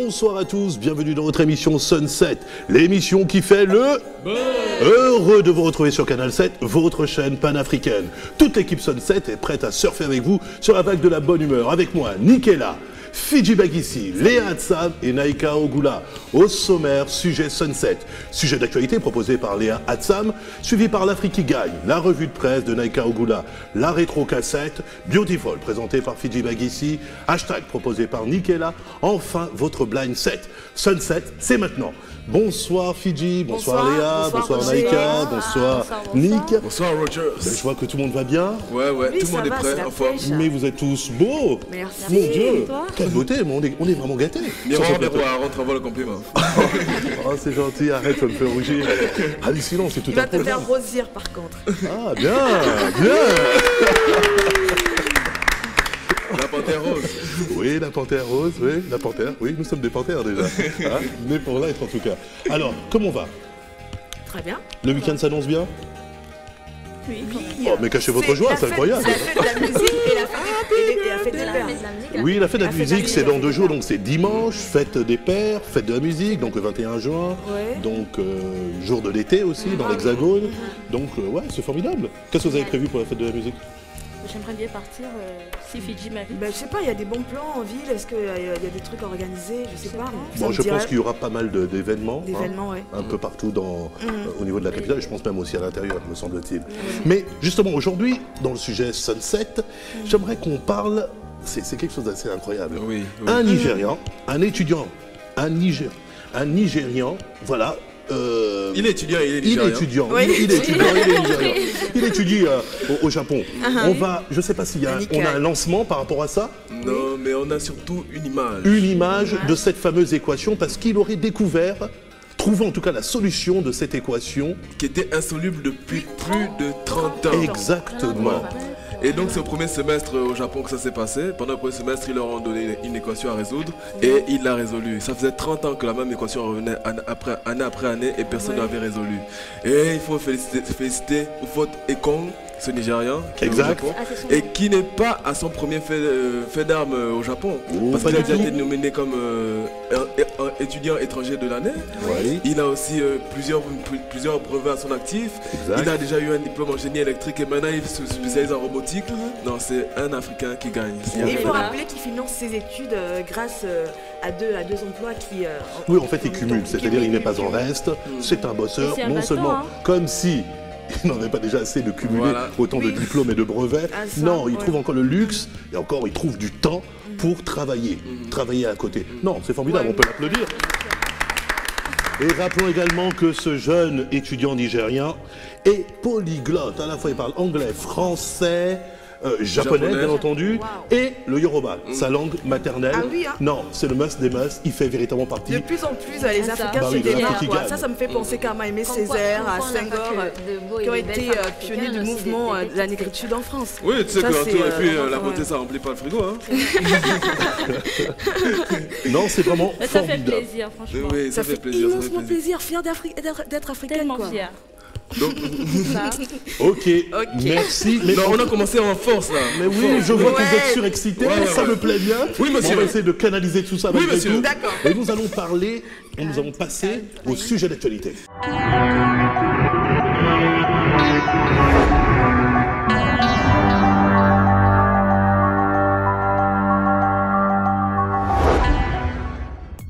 Bonsoir à tous, bienvenue dans votre émission Sunset, l'émission qui fait le... Heureux de vous retrouver sur Canal 7, votre chaîne panafricaine. Toute l'équipe Sunset est prête à surfer avec vous sur la vague de la bonne humeur. Avec moi, Nikela, Fidji Bagissi, Léa Hatsam et Naïka Ogula. Au sommaire, sujet Sunset. Sujet d'actualité proposé par Léa Hatsam, suivi par l'Afrique qui gagne, la revue de presse de Naïka Ogula, la rétro-cassette, Beautiful présentée par Fidji Bagissi, hashtag proposé par Nikela, enfin votre blind set. Sunset, c'est maintenant. Bonsoir Fidji, bonsoir Léa, bonsoir Naïka, bonsoir Nick. Bonsoir Roger. Ben, je vois que tout le monde va bien. Ouais, oui, tout le monde est prêt, en forme. Mais vous êtes tous beaux. Merci. Mon Dieu, quelle beauté, on est vraiment gâtés. Miroir, on te renvoie le compliment. Oh, c'est gentil, arrête, ça me fait rougir. Hallucinant, c'est tout Il un va te programme. faire rosir par contre. Ah, bien. La panthère rose. Oui, la panthère rose, oui, la panthère, oui, nous sommes des panthères déjà. Hein, mais pour l'être en tout cas. Alors, comment on va? Très bien. Le week-end s'annonce bien? Oui. Oh, mais cachez votre joie, c'est incroyable. La fête de la musique et la fête des pères. Oui, la fête de la La fête de la musique, c'est musique, dans 2 jours, donc c'est dimanche, fête des pères, fête de la musique, donc le 21 juin, Ouais. donc jour de l'été aussi, dans l'Hexagone. Donc, ouais, c'est formidable. Qu'est-ce que vous avez prévu pour la fête de la musique? J'aimerais bien partir si Fidji m'invite. Ben, je sais pas, il y a des bons plans en ville. Est-ce qu'il y a des trucs organisés? Je sais pas. Bon, je pense qu'il y aura pas mal d'événements. D'événements, ouais. Un peu partout au niveau de la capitale, je pense même aussi à l'intérieur, me semble-t-il. Mais justement, aujourd'hui, dans le sujet Sunset, j'aimerais qu'on parle, c'est quelque chose d'assez incroyable. Oui. Un Nigérian, un étudiant, un Nigérian, voilà. Il est étudiant, il est Il est nigérian. étudiant, Oui. il est étudiant, il est nigérian. Il étudie au Japon. On va, je sais pas s'il y a, on a un lancement par rapport à ça. Non, mais on a surtout une image. Une image de cette fameuse équation parce qu'il aurait découvert, trouvé en tout cas la solution de cette équation. Qui était insoluble depuis plus de 30 ans. Exactement. Et donc c'est au premier semestre au Japon que ça s'est passé. Pendant le premier semestre, ils leur ont donné une équation à résoudre et il l'a résolue. Ça faisait 30 ans que la même équation revenait année après année et personne ne l'avait résolue. Et il faut féliciter Ufot Ekong, ce Nigérian qui est au Exact. Japon et qui n'est pas à son premier fait d'armes au Japon. Oh, Parce pas qu'il a du déjà tout. été nominé comme un étudiant étranger de l'année. Oui. Il a aussi plusieurs brevets à son actif. Exact. Il a déjà eu un diplôme en génie électrique et maintenant il se spécialise en robotique. Non, c'est un Africain qui gagne. Et il faut rappeler qu'il finance ses études grâce à deux emplois qui... Oui, en fait, il cumule, c'est-à-dire il n'est pas en reste, c'est un bosseur, Et c'est un non battant, seulement hein. comme si il n'en avait pas déjà assez de cumuler Voilà. autant de diplômes et de brevets. Ah, ça, Non, il ouais. trouve encore le luxe et encore il trouve du temps pour travailler à côté. Non, c'est formidable, Ouais. on peut l'applaudir. Et rappelons également que ce jeune étudiant nigérien est polyglotte. À la fois, il parle anglais, français, japonais, bien entendu, et le yoruba, sa langue maternelle. Ah oui, hein. Non, c'est le must des must. Il fait véritablement partie. De plus en plus, les ça. Africains Bah se oui, le démarquent. Afrique quoi. gagne. Ça me fait penser quand même à Aimé Césaire, à Senghor, qui ont été pionniers du mouvement de la négritude en France. Oui, tu sais Ça, que c'est, et puis vraiment la pas beauté mal. ça remplit pas le frigo. Hein. Non, c'est vraiment Ça fait formidable. plaisir, franchement. Oui, Ça fait plaisir. immensément plaisir, fier d'être africaine. Tellement quoi. fier. Donc, Ça. Ok, merci. Mais, non, on a commencé en force là. mais oui, je vois que vous Ouais. êtes surexcité, Ouais, ça ouais. me plaît bien. Oui, monsieur. On va essayer de canaliser tout ça Oui, malgré monsieur. tout. D'accord. Et nous allons parler, et nous allons passer au sujet d'actualité.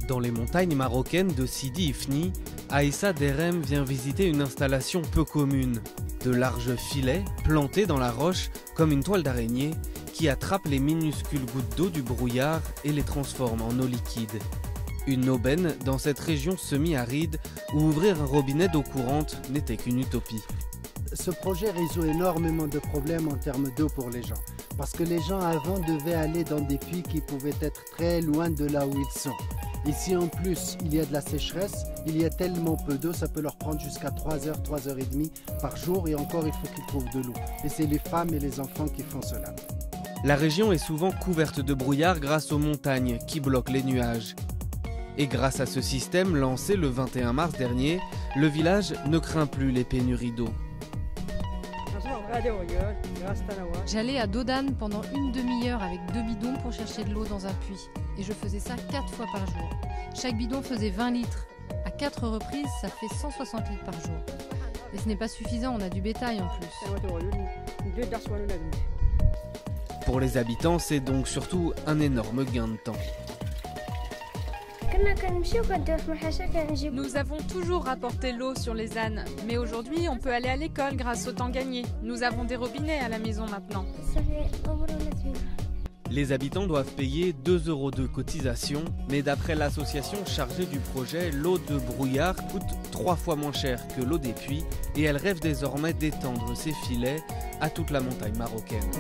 Dans les montagnes marocaines de Sidi Ifni, Aïssa Derem vient visiter une installation peu commune. De larges filets, plantés dans la roche comme une toile d'araignée, qui attrapent les minuscules gouttes d'eau du brouillard et les transforment en eau liquide. Une aubaine dans cette région semi-aride où ouvrir un robinet d'eau courante n'était qu'une utopie. Ce projet résout énormément de problèmes en termes d'eau pour les gens. Parce que les gens avant devaient aller dans des puits qui pouvaient être très loin de là où ils sont. Ici en plus, il y a de la sécheresse, il y a tellement peu d'eau, ça peut leur prendre jusqu'à 3 heures, 3 heures et demie par jour et encore il faut qu'ils trouvent de l'eau. Et c'est les femmes et les enfants qui font cela. La région est souvent couverte de brouillard grâce aux montagnes qui bloquent les nuages. Et grâce à ce système lancé le 21 mars dernier, le village ne craint plus les pénuries d'eau. J'allais à Dodane pendant une demi-heure avec 2 bidons pour chercher de l'eau dans un puits. Et je faisais ça 4 fois par jour. Chaque bidon faisait 20 litres. À 4 reprises, ça fait 160 litres par jour. Et ce n'est pas suffisant, on a du bétail en plus. Pour les habitants, c'est donc surtout un énorme gain de temps. Nous avons toujours rapporté l'eau sur les ânes, mais aujourd'hui on peut aller à l'école grâce au temps gagné. Nous avons des robinets à la maison maintenant. Les habitants doivent payer 2 € de cotisation, mais d'après l'association chargée du projet, l'eau de brouillard coûte 3 fois moins cher que l'eau des puits et elle rêve désormais d'étendre ses filets à toute la montagne marocaine.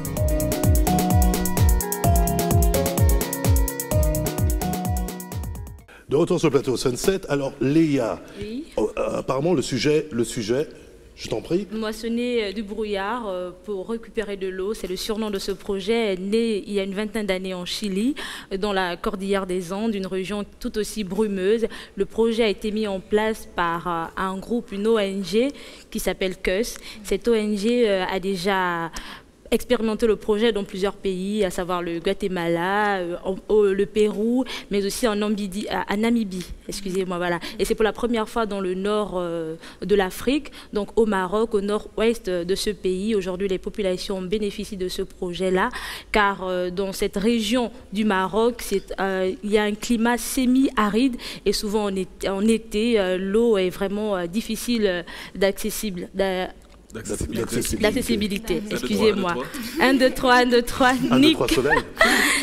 De retour sur le plateau Sunset, alors Léa, Oui. apparemment le sujet, je t'en prie. Moissonner du brouillard pour récupérer de l'eau, c'est le surnom de ce projet, né il y a une vingtaine d'années en Chili, dans la cordillère des Andes, une région tout aussi brumeuse. Le projet a été mis en place par un groupe, une ONG qui s'appelle CUS. Cette ONG a déjà expérimenter le projet dans plusieurs pays, à savoir le Guatemala, le Pérou, mais aussi en Namibie, excusez-moi, voilà. Et c'est pour la première fois dans le nord de l'Afrique, donc au Maroc, au nord-ouest de ce pays. Aujourd'hui, les populations bénéficient de ce projet-là, car dans cette région du Maroc, il y a un climat semi-aride et souvent en été, l'eau est vraiment difficile d'accessibilité, excusez-moi. 1, 2, 3, 1, 2, 3, 1, 2, 3 soleil.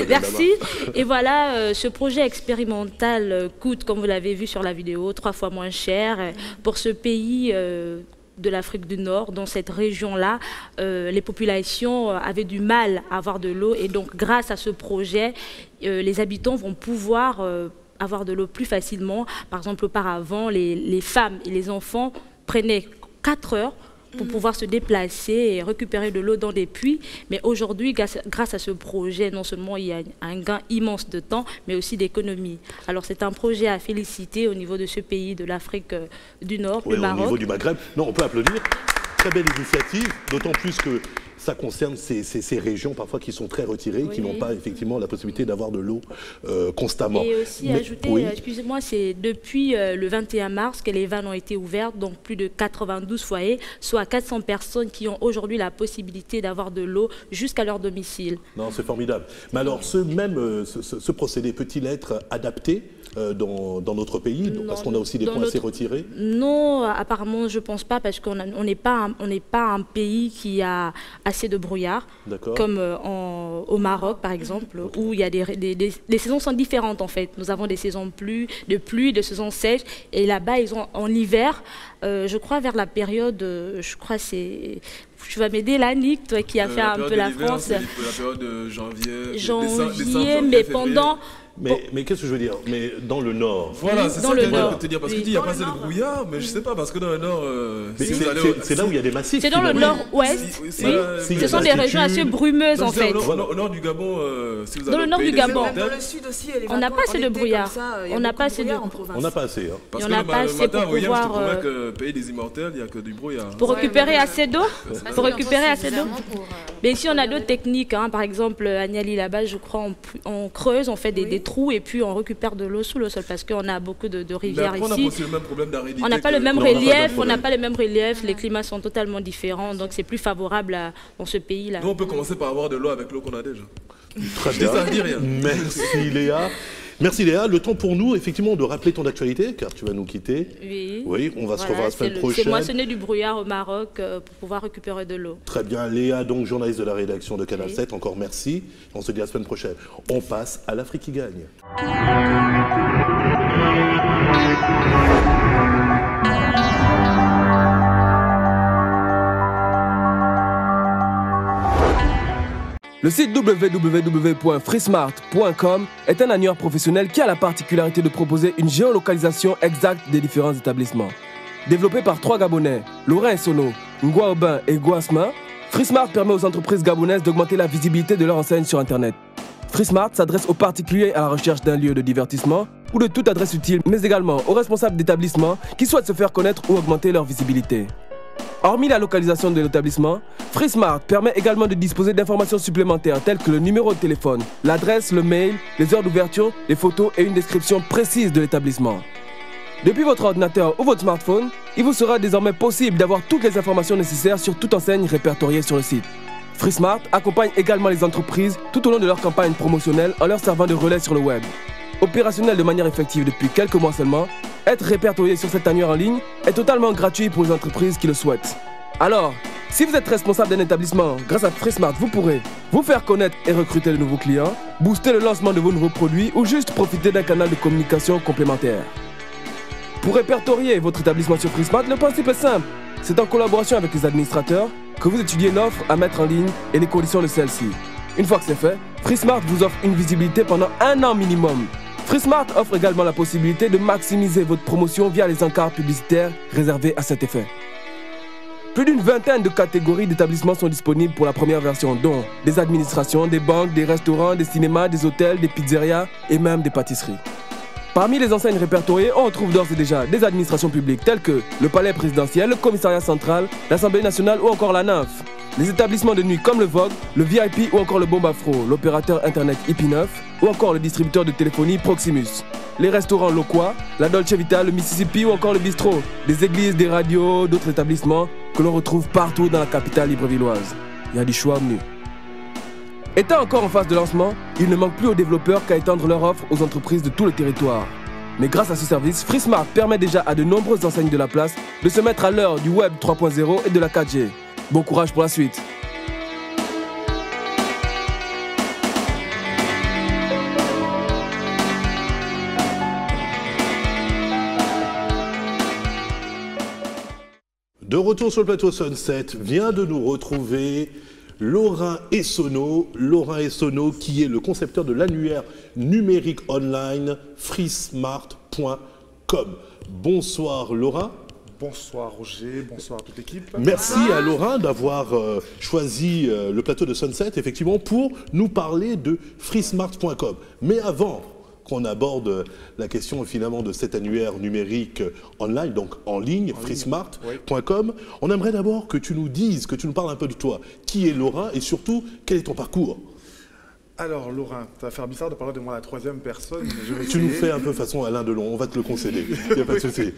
Merci. Et voilà, ce projet expérimental coûte, comme vous l'avez vu sur la vidéo, 3 fois moins cher. Pour ce pays de l'Afrique du Nord, dans cette région-là, les populations avaient du mal à avoir de l'eau. Et donc, grâce à ce projet, les habitants vont pouvoir avoir de l'eau plus facilement. Par exemple, auparavant, les femmes et les enfants prenaient 4 heures pour pouvoir se déplacer et récupérer de l'eau dans des puits. Mais aujourd'hui, grâce à ce projet, non seulement il y a un gain immense de temps, mais aussi d'économie. Alors c'est un projet à féliciter au niveau de ce pays de l'Afrique du Nord, oui, le Maroc. Au niveau du Maghreb. Non, on peut applaudir. Très belle initiative, d'autant plus que ça concerne ces régions parfois qui sont très retirées, oui, qui n'ont pas effectivement la possibilité d'avoir de l'eau constamment. Et aussi ajouter, oui, excusez-moi, c'est depuis le 21 mars que les vannes ont été ouvertes, donc plus de 92 foyers, soit 400 personnes qui ont aujourd'hui la possibilité d'avoir de l'eau jusqu'à leur domicile. Non, c'est formidable. Mais alors, ce procédé peut-il être adapté dans notre pays, parce qu'on a aussi des points assez retirés? Non, apparemment, je ne pense pas, parce qu'on n'est pas un pays qui a assez de brouillard, comme au Maroc, par exemple, où il y a les saisons sont différentes, en fait. Nous avons des saisons de pluie, des saisons sèches, et là-bas, ils ont en hiver, je crois vers la période, je crois c'est... Tu vas m'aider là, Nick, toi qui as fait un peu la France. La période de janvier, janvier, mais pendant... Mais qu'est-ce que je veux dire? Mais dans le Nord. Voilà, c'est ça que je veux te dire. Parce que tu dis qu'il n'y a pas assez de brouillard, mais je ne sais pas, parce que dans le Nord. C'est là où il y a des massifs. C'est dans le nord-ouest. Ce sont des régions assez brumeuses, en fait. Au nord du Gabon, si vous dans le nord du Gabon. Dans le sud aussi, on n'a pas assez de brouillard. On n'a pas assez de. On n'a pas assez. Parce que le matin, vous voyez, je te promets que pays des immortels, il n'y a que du brouillard. Pour récupérer assez d'eau. Pour récupérer assez d'eau. Mais ici, on a d'autres techniques. Par exemple, à Niali, là-bas, je crois, on creuse, on fait des trous et puis on récupère de l'eau sous le sol parce qu'on a beaucoup de rivières ici. On n'a pas le même relief, les climats sont totalement différents, donc c'est plus favorable dans ce pays-là. Nous, on peut commencer par avoir de l'eau avec l'eau qu'on a déjà. Très bien. Ça dit rien. Merci Léa. Merci Léa. Le temps pour nous, effectivement, de rappeler ton actualité, car tu vas nous quitter. Oui. Oui, on va se revoir la semaine prochaine. C'est moissonner du brouillard au Maroc pour pouvoir récupérer de l'eau. Très bien. Léa, donc journaliste de la rédaction de Canal 7, encore merci. On se dit à la semaine prochaine. On passe à l'Afrique qui gagne. Le site www.freesmart.com est un annuaire professionnel qui a la particularité de proposer une géolocalisation exacte des différents établissements. Développé par 3 Gabonais, Laurent Essono, Ngwa Aubin et Guasma, FreeSmart permet aux entreprises gabonaises d'augmenter la visibilité de leur enseigne sur Internet. FreeSmart s'adresse aux particuliers à la recherche d'un lieu de divertissement ou de toute adresse utile, mais également aux responsables d'établissements qui souhaitent se faire connaître ou augmenter leur visibilité. Hormis la localisation de l'établissement, FreeSmart permet également de disposer d'informations supplémentaires telles que le numéro de téléphone, l'adresse, le mail, les heures d'ouverture, les photos et une description précise de l'établissement. Depuis votre ordinateur ou votre smartphone, il vous sera désormais possible d'avoir toutes les informations nécessaires sur toute enseigne répertoriée sur le site. FreeSmart accompagne également les entreprises tout au long de leur campagne promotionnelle en leur servant de relais sur le web. Opérationnel de manière effective depuis quelques mois seulement, être répertorié sur cet annuaire en ligne est totalement gratuit pour les entreprises qui le souhaitent. Alors, si vous êtes responsable d'un établissement, grâce à FreeSmart, vous pourrez vous faire connaître et recruter de nouveaux clients, booster le lancement de vos nouveaux produits ou juste profiter d'un canal de communication complémentaire. Pour répertorier votre établissement sur FreeSmart, le principe est simple. C'est en collaboration avec les administrateurs que vous étudiez l'offre à mettre en ligne et les conditions de celle-ci. Une fois que c'est fait, FreeSmart vous offre une visibilité pendant 1 an minimum. FreeSmart offre également la possibilité de maximiser votre promotion via les encarts publicitaires réservés à cet effet. Plus d'une vingtaine de catégories d'établissements sont disponibles pour la première version, dont des administrations, des banques, des restaurants, des cinémas, des hôtels, des pizzerias et même des pâtisseries. Parmi les enseignes répertoriées, on retrouve d'ores et déjà des administrations publiques telles que le Palais présidentiel, le Commissariat central, l'Assemblée nationale ou encore la NAF. Les établissements de nuit comme le Vogue, le VIP ou encore le Bombafro, l'opérateur internet IP9 ou encore le distributeur de téléphonie Proximus. Les restaurants Loquois, la Dolce Vita, le Mississippi ou encore le bistrot. Des églises, des radios, d'autres établissements que l'on retrouve partout dans la capitale librevilloise. Il y a du choix menu. Étant encore en phase de lancement, il ne manque plus aux développeurs qu'à étendre leur offre aux entreprises de tout le territoire. Mais grâce à ce service, FreeSmart permet déjà à de nombreuses enseignes de la place de se mettre à l'heure du Web 3.0 et de la 4G. Bon courage pour la suite. De retour sur le plateau Sunset, vient de nous retrouver Laurent Essonneau. Laurent Essonneau qui est le concepteur de l'annuaire numérique online freesmart.com. Bonsoir Laurent. Bonsoir Roger, bonsoir à toute l'équipe. Merci à Laurent d'avoir choisi le plateau de Sunset, effectivement, pour nous parler de freesmart.com. Mais avant qu'on aborde la question finalement de cet annuaire numérique online, donc en ligne, freesmart.com, on aimerait d'abord que tu nous dises, que tu nous parles un peu de toi. Qui est Laurent et surtout, quel est ton parcours ? Alors Laurent, ça va faire bizarre de parler de moi à la troisième personne. Tu nous fais un peu façon Alain Delon, on va te le concéder, il n'y a pas de souci.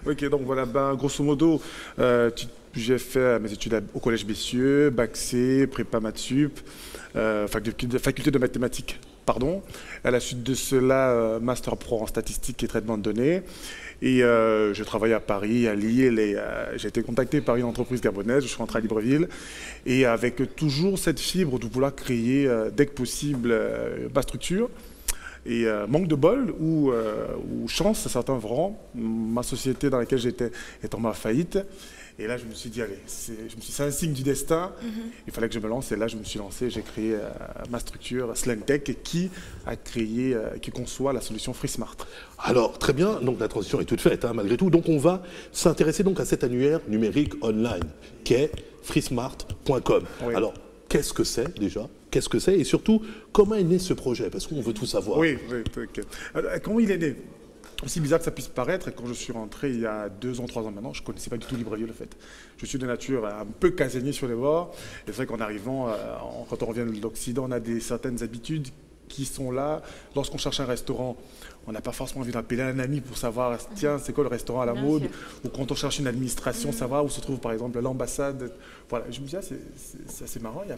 Ok, donc voilà, grosso modo, j'ai fait mes études au Collège Bessieux, Bac C, prépa maths sup, faculté de mathématiques, pardon. À la suite de cela, Master Pro en statistique et traitement de données. Et je travaillais à Paris, à Lille, j'ai été contacté par une entreprise gabonaise, je suis rentré à Libreville, et avec toujours cette fibre de vouloir créer, dès que possible, ma structure. Et manque de bol ou chance, certains verront, ma société dans laquelle j'étais est en faillite. Et là, je me suis dit, allez, c'est un signe du destin, il fallait que je me lance. Et là, je me suis lancé, j'ai créé ma structure SlangTech qui conçoit la solution FreeSmart. Alors, très bien, donc la transition est toute faite, hein, malgré tout. Donc, on va s'intéresser donc à cet annuaire numérique online, qui est freesmart.com. Oui. Alors, qu'est-ce que c'est déjà ? Qu'est-ce que c'est ? Et surtout, comment est né ce projet ? Parce qu'on veut tout savoir. Oui, ok. Alors, comment il est né ? Aussi bizarre que ça puisse paraître, quand je suis rentré il y a 2 ans, 3 ans maintenant, je ne connaissais pas du tout Libreville, en fait. Je suis de nature un peu casanier sur les bords. Et c'est vrai qu'en arrivant, quand on revient de l'Occident, on a certaines habitudes qui sont là. Lorsqu'on cherche un restaurant, on n'a pas forcément envie d'appeler un ami pour savoir, tiens, c'est quoi le restaurant à la mode ? Ou quand on cherche une administration, savoir où se trouve par exemple l'ambassade. Voilà, je me dis, c'est assez marrant, il n'y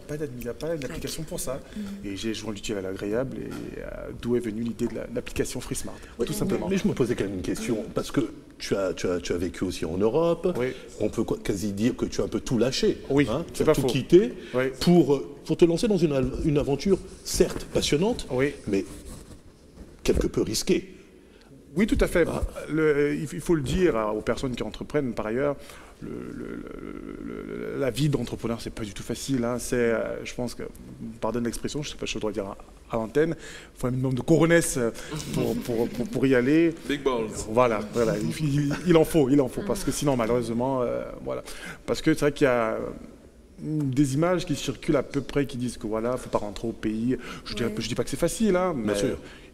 a pas d'application pour ça. Et j'ai joint l'utile à l'agréable, et d'où est venue l'idée de l'application FreeSmart, tout simplement. Mais je me posais quand même une question, parce que tu as vécu aussi en Europe, on peut quasi dire que tu as un peu tout lâché. Oui, hein, tu as tout quitté pour te lancer dans une aventure, certes passionnante, mais quelque peu risquée. Oui, tout à fait. Il faut le dire aux personnes qui entreprennent, par ailleurs, la vie d'entrepreneur, c'est pas du tout facile. Hein. Je pense que, pardonne l'expression, je sais pas si je dois dire à l'antenne, il faut un minimum de coronesse pour y aller. Big balls. Voilà. Il en faut, parce que sinon, malheureusement, voilà. Parce que c'est vrai qu'il y a des images qui circulent à peu près, qui disent que voilà, il ne faut pas rentrer au pays. Je ne dis pas que c'est facile, hein, mais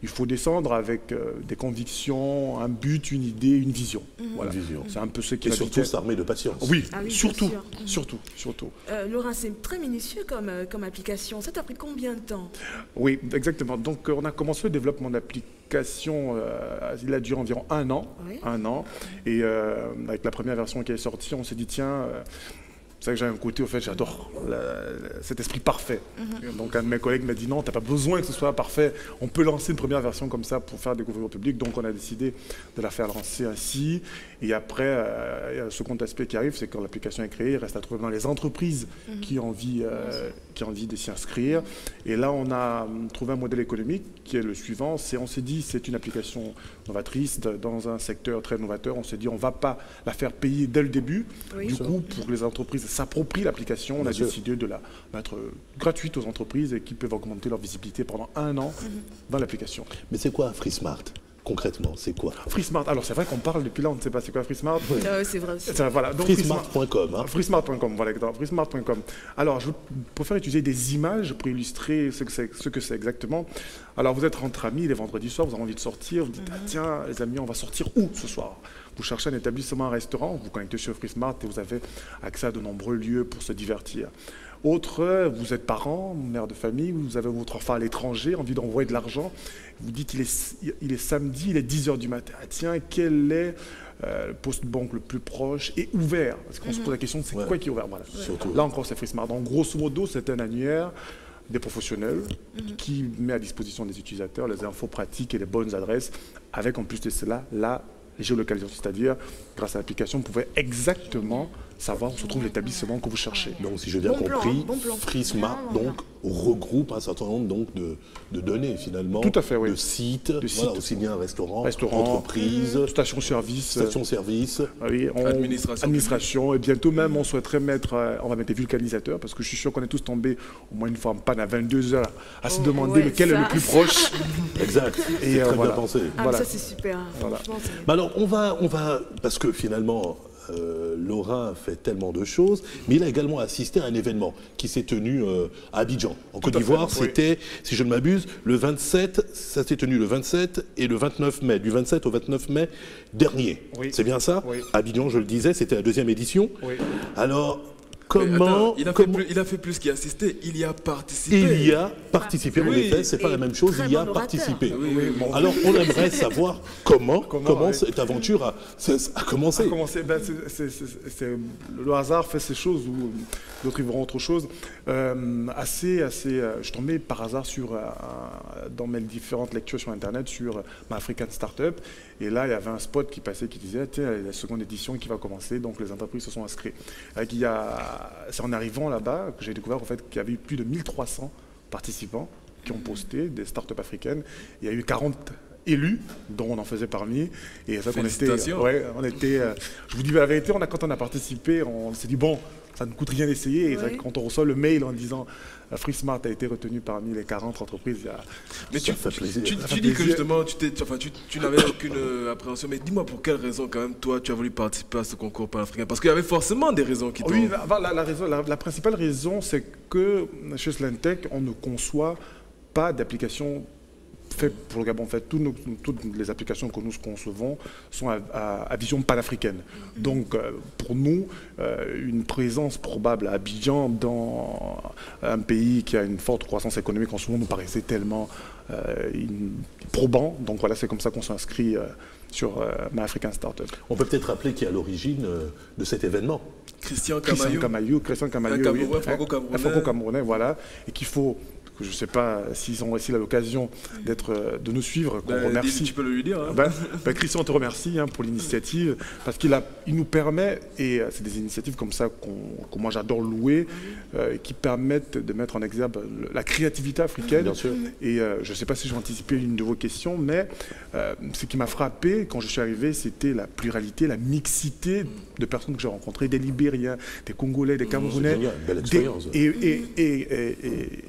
il faut descendre avec des convictions, un but, une idée, une vision. Voilà. C'est un peu ce qui Et surtout s'armer de patience. Oui, oui, surtout. Laurent, c'est très minutieux comme application. Ça t'a pris combien de temps? Oui, exactement. Donc on a commencé le développement d'application, il a duré environ un an. Et avec la première version qui est sortie, on s'est dit tiens, c'est vrai que j'ai un côté, au fait, j'adore cet esprit parfait. Donc un de mes collègues m'a dit non, tu n'as pas besoin que ce soit parfait, on peut lancer une première version comme ça pour faire découvrir au public. Donc on a décidé de la faire lancer ainsi. Et après, il y a le second aspect qui arrive, c'est quand l'application est créée, il reste à trouver dans les entreprises qui ont envie de s'y inscrire. Et là, on a trouvé un modèle économique qui est le suivant. On s'est dit, c'est une application novatrice dans un secteur très novateur. On s'est dit, on ne va pas la faire payer dès le début. Du coup, pour que les entreprises s'approprient l'application, on a décidé de la mettre gratuite aux entreprises et qui peuvent augmenter leur visibilité pendant un an dans l'application. Mais c'est quoi FreeSmart? Concrètement, c'est quoi FreeSmart, alors c'est vrai qu'on parle depuis là, on ne sait pas c'est quoi FreeSmart. C'est vrai aussi. Voilà, FreeSmart.com. FreeSmart.com, voilà, FreeSmart.com. Alors, je préfère utiliser des images pour illustrer ce que c'est exactement. Alors, vous êtes entre amis les vendredis soirs, vous avez envie de sortir, vous dites, tiens, les amis, on va sortir où ce soir? Vous cherchez un établissement, un restaurant, vous vous connectez sur FreeSmart et vous avez accès à de nombreux lieux pour se divertir. Autre, vous êtes parent, mère de famille, vous avez votre enfant à l'étranger, envie d'envoyer de l'argent. Vous dites, il est samedi, il est 10h du matin. Ah, tiens, quel est le poste banque le plus proche et ouvert? Parce qu'on se pose la question, c'est quoi qui est ouvert? Voilà. Là encore, c'est FreeSmart. Donc, grosso modo, c'est un annuaire des professionnels qui met à disposition des utilisateurs les infos pratiques et les bonnes adresses, avec en plus de cela, la géolocalisation, c'est-à-dire, grâce à l'application, vous pouvez exactement savoir où se trouve l'établissement que vous cherchez. Donc, si j'ai bien compris, FreeSmart regroupe un certain nombre de données, finalement. Tout à fait, oui. De sites, voilà, aussi bien restaurants, entreprises, stations-service, oui, administration. Et bientôt même, on souhaiterait on va mettre des vulcanisateurs, parce que je suis sûr qu'on est tous tombés au moins une fois en panne à 22 heures à se demander lequel est le plus proche. Exact, c'est très bien pensé. Ça, c'est super. Voilà. Mais alors, on va, parce que finalement, Laurent fait tellement de choses, mais il a également assisté à un événement qui s'est tenu à Abidjan, en Côte d'Ivoire. C'était, si je ne m'abuse, le 27, ça s'est tenu le 27 et le 29 mai, du 27 au 29 mai dernier. C'est bien ça? Abidjan, je le disais, c'était la 2e édition. Alors, comment... Attends, il a fait plus qu'y assister, il y a participé. Il y a participé, en effet, c'est pas la même chose, il y a participé. Alors, on aimerait savoir comment cette aventure a commencé. Le hasard fait ces choses, ou d'autres y verront autre chose. Je tombais par hasard dans mes différentes lectures sur Internet sur ma African Startup. Et là, il y avait un spot qui passait qui disait, tiens, la seconde édition qui va commencer, donc les entreprises se sont inscrites. C'est en arrivant là-bas que j'ai découvert en fait, qu'il y avait eu plus de 1300 participants qui ont posté, des startups africaines. Il y a eu 40 élus, dont on en faisait parmi. Et ça, on était, je vous dis la vérité, quand on a participé, on s'est dit, bon, ça ne coûte rien d'essayer. Et quand on reçoit le mail en disant FreeSmart a été retenu parmi les 40 entreprises, mais tu dis que justement, tu n'avais aucune appréhension. Mais dis-moi pour quelle raison, quand même, toi, tu as voulu participer à ce concours pan-africain? Parce qu'il y avait forcément des raisons qui t'ont... Oui, la principale raison, c'est que chez Slentech, on ne conçoit pas d'application fait pour le Gabon. En fait, toutes les applications que nous concevons sont à vision panafricaine. Donc, pour nous, une présence probable à Abidjan, dans un pays qui a une forte croissance économique en ce moment, nous paraissait tellement probant. Donc voilà, c'est comme ça qu'on s'inscrit sur ma African Startup. On peut peut-être rappeler qui est à l'origine de cet événement. Christian Camaillou, un franco-camerounais, voilà, et qu'il faut... Je ne sais pas s'ils ont aussi l'occasion de nous suivre, qu'on remercie. Tu peux le lui dire. Hein. Christian, on te remercie pour l'initiative, parce qu'il nous permet, et c'est des initiatives comme ça que moi j'adore louer, qui permettent de mettre en exergue la créativité africaine. Bien sûr. Et je ne sais pas si je vais anticiper une de vos questions, mais ce qui m'a frappé quand je suis arrivé, c'était la pluralité, la mixité de personnes que j'ai rencontrées, des Libériens, des Congolais, des Camerounais, belle expérience. Et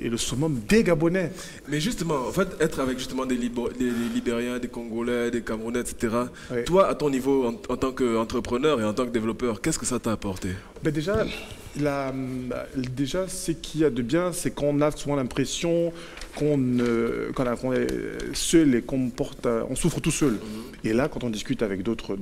le summum des Gabonais. Mais justement, en fait, être avec justement des Libériens, des Congolais, des Camerounais, etc. Toi, à ton niveau, en tant qu'entrepreneur et en tant que développeur, qu'est-ce que ça t'a apporté? Déjà, Déjà, ce qu'il y a de bien, c'est qu'on a souvent l'impression qu'on est seul et on souffre tout seul. Et là, quand on discute avec d'autres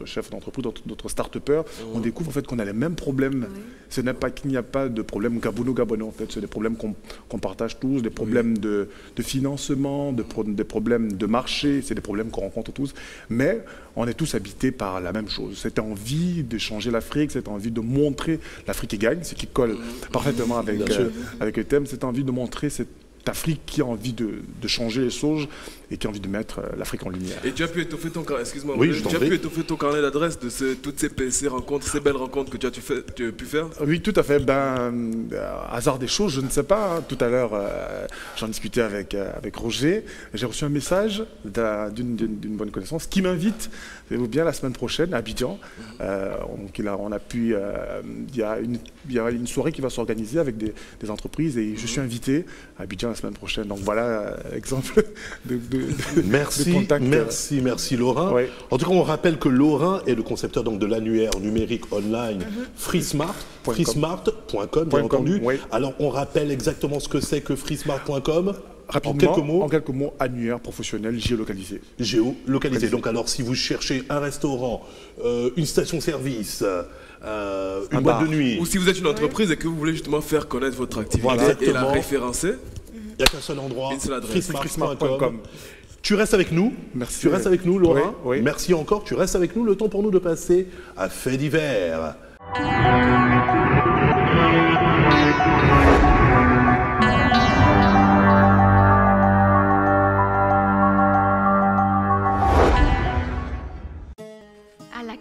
chefs d'entreprise, d'autres start-upers, on découvre en fait qu'on a les mêmes problèmes. Ce n'est pas qu'il n'y a pas de problème gabonais en fait, c'est des problèmes qu'on partage tous, des problèmes de financement, des problèmes de marché, c'est des problèmes qu'on rencontre tous. Mais on est tous habités par la même chose, cette envie de changer l'Afrique, cette envie de montrer l'Afrique qui gagne, ce qui colle parfaitement avec le thème, cette envie de montrer cette Afrique qui a envie de changer les choses et qui a envie de mettre l'Afrique en lumière. Et tu as pu étoffer ton carnet, excuse-moi, oui, tu as pu étoffer ton carnet d'adresses de toutes ces rencontres, ces belles rencontres que tu as pu faire? Oui, tout à fait. Hasard des choses, je ne sais pas. Hein. Tout à l'heure, j'en discutais avec Roger. J'ai reçu un message d'une bonne connaissance qui m'invite, savez-vous bien, la semaine prochaine à Abidjan. On a pu, il y a une soirée qui va s'organiser avec des entreprises et je suis invité à Abidjan la semaine prochaine. Donc voilà, exemple de contact. Merci Laurent. Oui. En tout cas, on rappelle que Laurent est le concepteur donc, de l'annuaire numérique online freesmart.com, bien entendu. Oui. Alors, on rappelle exactement ce que c'est que freesmart.com. Rapidement, en quelques mots, annuaire professionnel géolocalisé. Géolocalisé. Donc alors, si vous cherchez un restaurant, une station-service, une boîte de nuit... Ou si vous êtes une entreprise et que vous voulez justement faire connaître votre activité et la référencer, il n'y a qu'un seul endroit, freesmart.com. Tu restes avec nous. Merci. Tu restes avec nous, Laurent. Oui. Merci encore. Tu restes avec nous. Le temps pour nous de passer à Faits divers.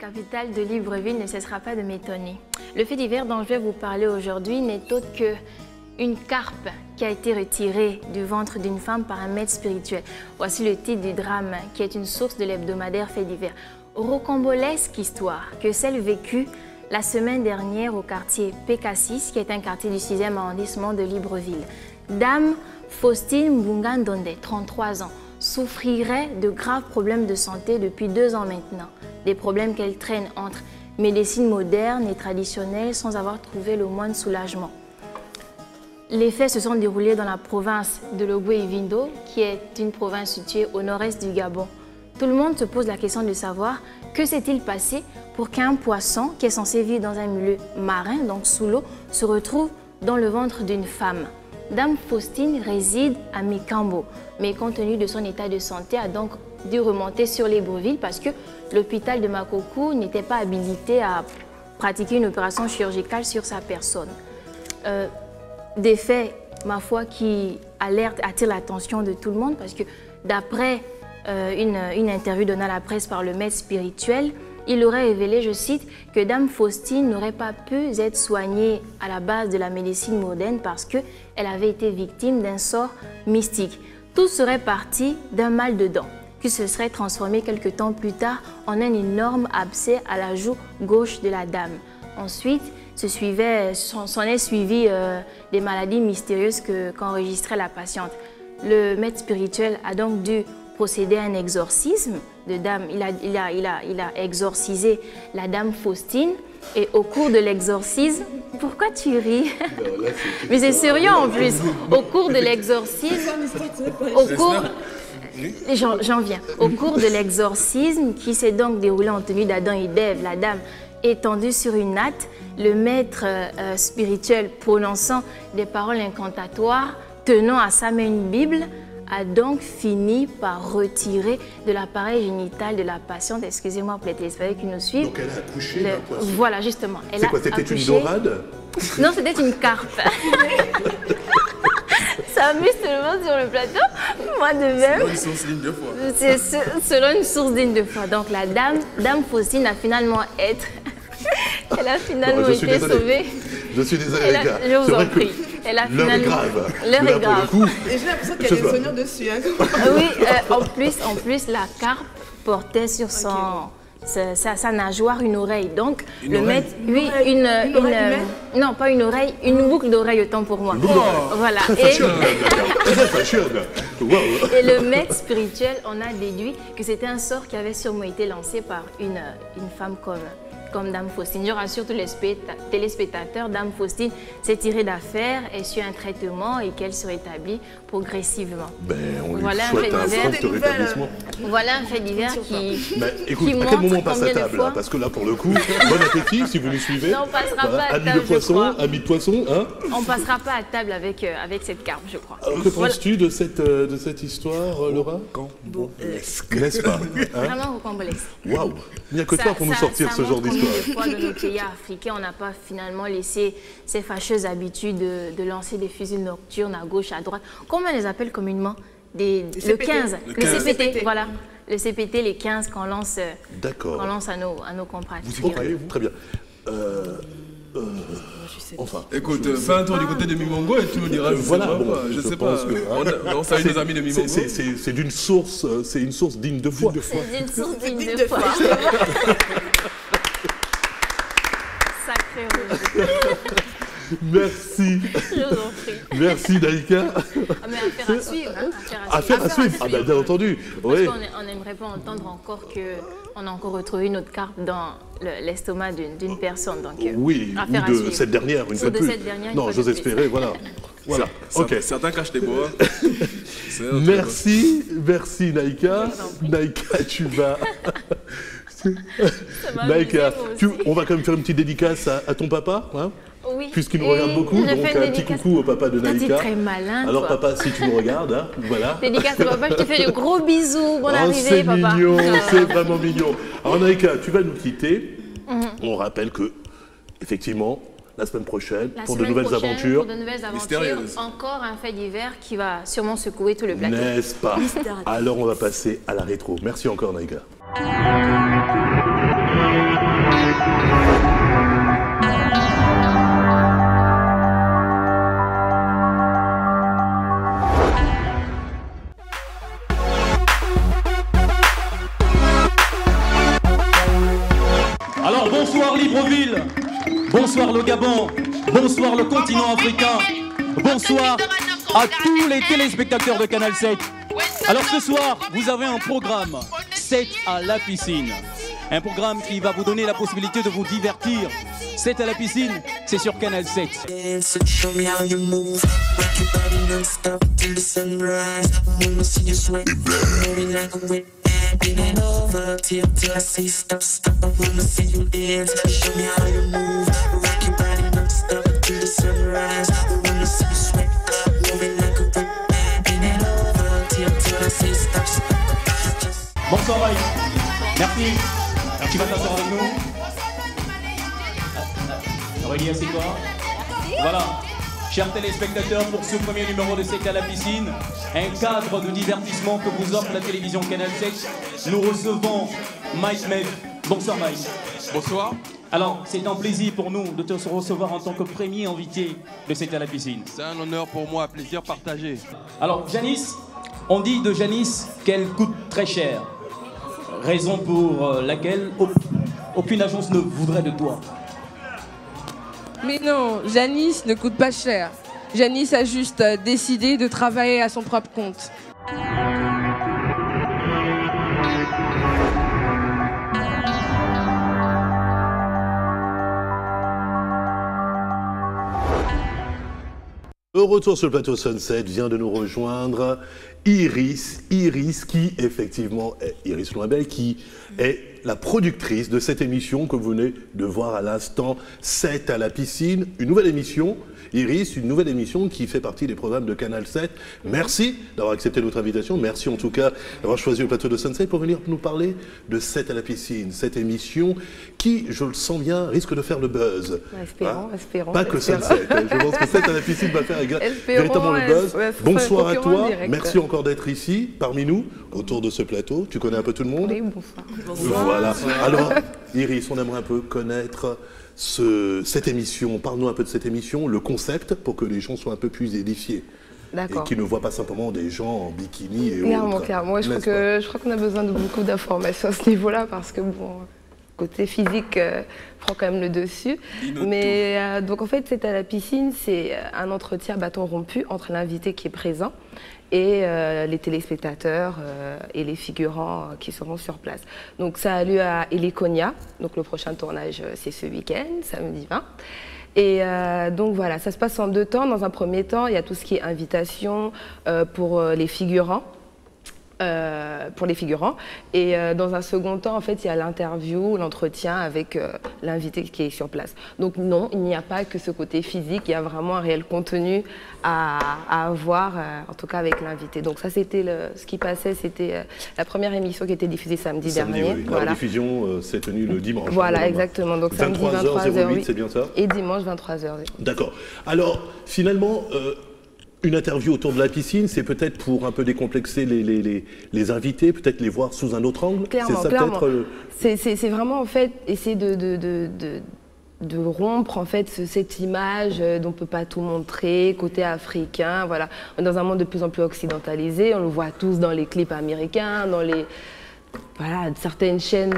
Capitale de Libreville ne cessera pas de m'étonner. Le fait divers dont je vais vous parler aujourd'hui n'est autre qu'une carpe qui a été retirée du ventre d'une femme par un maître spirituel. Voici le titre du drame qui est une source de l'hebdomadaire Fait divers. Rocambolesque histoire que celle vécue la semaine dernière au quartier PK6, qui est un quartier du 6e arrondissement de Libreville. Dame Faustine Mbungandonde, 33 ans, souffrirait de graves problèmes de santé depuis 2 ans maintenant. Des problèmes qu'elle traîne entre médecine moderne et traditionnelle sans avoir trouvé le moindre soulagement. Les faits se sont déroulés dans la province de Logoué-Ivindo, qui est une province située au nord-est du Gabon. Tout le monde se pose la question de savoir que s'est-il passé pour qu'un poisson qui est censé vivre dans un milieu marin, donc sous l'eau, se retrouve dans le ventre d'une femme. Dame Faustine réside à Mikambo, mais compte tenu de son état de santé, a donc dû remonter sur Libreville parce que l'hôpital de Makokou n'était pas habilité à pratiquer une opération chirurgicale sur sa personne. Des faits, ma foi, qui attirent l'attention de tout le monde parce que d'après une interview donnée à la presse par le maître spirituel, il aurait révélé, je cite, que Dame Faustine n'aurait pas pu être soignée à la base de la médecine moderne parce qu'elle avait été victime d'un sort mystique. Tout serait parti d'un mal de dents qui se serait transformé quelque temps plus tard en un énorme abcès à la joue gauche de la dame. Ensuite, s'en est suivi des maladies mystérieuses qu'enregistrait la patiente. Le maître spirituel a donc dû procéder à un exorcisme de dame. Il a exorcisé la dame Faustine et au cours de l'exorcisme... Pourquoi tu ris? Mais c'est sérieux en plus. Au cours de l'exorcisme... J'en viens. Au cours de l'exorcisme qui s'est donc déroulé en tenue d'Adam et d'Ève, la dame étendue sur une natte, le maître spirituel prononçant des paroles incantatoires, tenant à sa main une Bible, a donc fini par retirer de l'appareil génital de la patiente, excusez-moi pour les téléspectateurs qui nous suivent. Donc elle a accouché d'un poisson. Voilà, justement. C'est quoi, c'était une dorade? Non, c'était une carpe. Ça amuse tout le monde sur le plateau, moi de même. Selon une source digne de foi. C'est selon une source digne de foi. Donc la dame Faustine a finalement été sauvée. Je suis désolé, les gars. Je vous en prie. L'heure est grave. L'heure est grave. Et j'ai l'impression qu'il y a des oignons dessus. Hein. Oui, en plus, la carpe portait sur sa nageoire une oreille. Donc, le maître... Oui, non, pas une oreille, une boucle d'oreille, autant pour moi. Voilà. Et le maître spirituel en a déduit que c'était un sort qui avait sûrement été lancé par une femme comme Dame Faustine. Je rassure tous les téléspectateurs, Dame Faustine s'est tirée d'affaire et suit un traitement et qu'elle se rétablit progressivement. On lui voilà souhaite un prompt rétablissement. Voilà un fait divers qui. Écoute, à quel moment on passe à table là? Parce que là, pour le coup, bon appétit si vous nous suivez. Non, on passera pas à table. Ami de poisson, hein? On passera pas à table avec cette carpe, je crois. Alors, que penses-tu de cette histoire, Laura? N'est-ce pas? Vraiment rocambolesque. Waouh! Il n'y a que toi pour nous sortir ce genre d'histoire. Des fois, dans nos pays africains, on n'a pas finalement laissé ces fâcheuses habitudes de lancer des fusils nocturnes à gauche, à droite. Comment on les appelle communément? Le 15. Le CPT, voilà. Le CPT, les 15 qu'on lance, à nos compatriotes. Ok, très bien. Enfin, écoute, fais un tour du côté de Mimongo et tu nous diras. Voilà, je sais pas. On salue nos amis de Mimongo. C'est d'une source, c'est une source digne de foi. C'est une source digne de foi. Sacré Roger. Merci. Je vous en prie. Merci Naïka. Mais affaire à suivre. Affaire à suivre. Ah ben bien entendu. Parce qu'on n'aimerait pas entendre encore qu'on a encore retrouvé une autre carpe dans l'estomac d'une personne. Donc, oui, ou de cette dernière, une fois de plus. Non, j'ose espérer, voilà. Voilà. Ok. Certains cachent des bois. Merci Naïka. Naïka, tu vas... Naïka, on va quand même faire une petite dédicace à ton papa, hein? Oui. Puisqu'il nous regarde beaucoup, donc un petit coucou au papa de Naïka. T'es très malin, alors papa, si tu nous regardes, hein, voilà. Dédicace au papa, je te fais de gros bisous. Bonne arrivée, papa. C'est mignon, c'est vraiment mignon. Alors Naïka, tu vas nous quitter. On rappelle que, effectivement, la semaine prochaine, pour de nouvelles aventures. Pour de nouvelles aventures, encore un fait divers qui va sûrement secouer tout le plateau. N'est-ce pas? Alors on va passer à la rétro. Merci encore Naïka. Alors bonsoir Libreville, bonsoir le Gabon, bonsoir le continent africain, bonsoir à tous les téléspectateurs de Canal 7. Alors ce soir, vous avez un programme 7 à la piscine. Un programme qui va vous donner la possibilité de vous divertir. 7 à la piscine, c'est sur Canal 7. Bend over till I say stop, stop. I wanna see you dance. Show me how you move. Rock your body non-stop till the sunrise. I wanna see you sweat up, moving like a rock band. Bend over till I say stop, stop. Bonsoir Mike. Merci. Tu vas t'asseoir avec nous. Aurélie, assieds-toi. Voilà. Chers téléspectateurs, pour ce premier numéro de 7 à la piscine, un cadre de divertissement que vous offre la télévision Canal 7, nous recevons Mike Mev. Bonsoir Mike. Bonsoir. Alors, c'est un plaisir pour nous de te recevoir en tant que premier invité de 7 à la piscine. C'est un honneur pour moi, un plaisir partagé. Alors, Janice, on dit de Janice qu'elle coûte très cher. Raison pour laquelle aucune agence ne voudrait de toi. Mais non, Janice ne coûte pas cher. Janice a juste décidé de travailler à son propre compte. Au retour sur le plateau Sunset, vient de nous rejoindre Iris qui effectivement est Iris Loimbel, qui est la productrice de cette émission que vous venez de voir à l'instant, 7 à la piscine, une nouvelle émission. Iris, une nouvelle émission qui fait partie des programmes de Canal 7. Merci d'avoir accepté notre invitation. Merci en tout cas d'avoir choisi le plateau de Sunset pour venir nous parler de 7 à la piscine. Cette émission qui, je le sens bien, risque de faire le buzz. Espérons. Pas que Sunset. Je pense que 7 à la piscine va faire véritablement le buzz. Bonsoir à toi. Merci encore d'être ici, parmi nous, autour de ce plateau. Tu connais un peu tout le monde? Oui, bonsoir. Voilà. Alors, Iris, on aimerait un peu connaître cette émission. Parle-nous un peu de cette émission, le concept, pour que les gens soient un peu plus édifiés. D'accord. Et qu'ils ne voient pas simplement des gens en bikini et Clairement, autres. clairement. Je crois qu'on a besoin de beaucoup d'informations à ce niveau-là, parce que bon... côté physique prend quand même le dessus. Mais donc en fait, c'est à la piscine, c'est un entretien bâton rompu entre l'invité qui est présent et les téléspectateurs et les figurants qui seront sur place. Donc ça a lieu à Heliconia, donc le prochain tournage c'est ce week-end, samedi 20. Et donc voilà, ça se passe en 2 temps. Dans un premier temps, il y a tout ce qui est invitation pour les figurants. Et dans un second temps, en fait, il y a l'interview, l'entretien avec l'invité qui est sur place. Donc non, il n'y a pas que ce côté physique, il y a vraiment un réel contenu à avoir, en tout cas avec l'invité. Donc ça, c'était ce qui passait, c'était la première émission qui était diffusée samedi dernier. Oui. Voilà. La diffusion s'est tenue le dimanche. Voilà, exactement. Donc samedi 23h08, c'est bien ça? Et dimanche 23h08. D'accord. Alors, finalement... une interview autour de la piscine, c'est peut-être pour un peu décomplexer les invités, peut-être les voir sous un autre angle. Clairement, c'est vraiment en fait essayer de rompre en fait cette image dont on peut pas tout montrer, côté africain, voilà. On est dans un monde de plus en plus occidentalisé, on le voit tous dans les clips américains, dans les... Voilà, certaines chaînes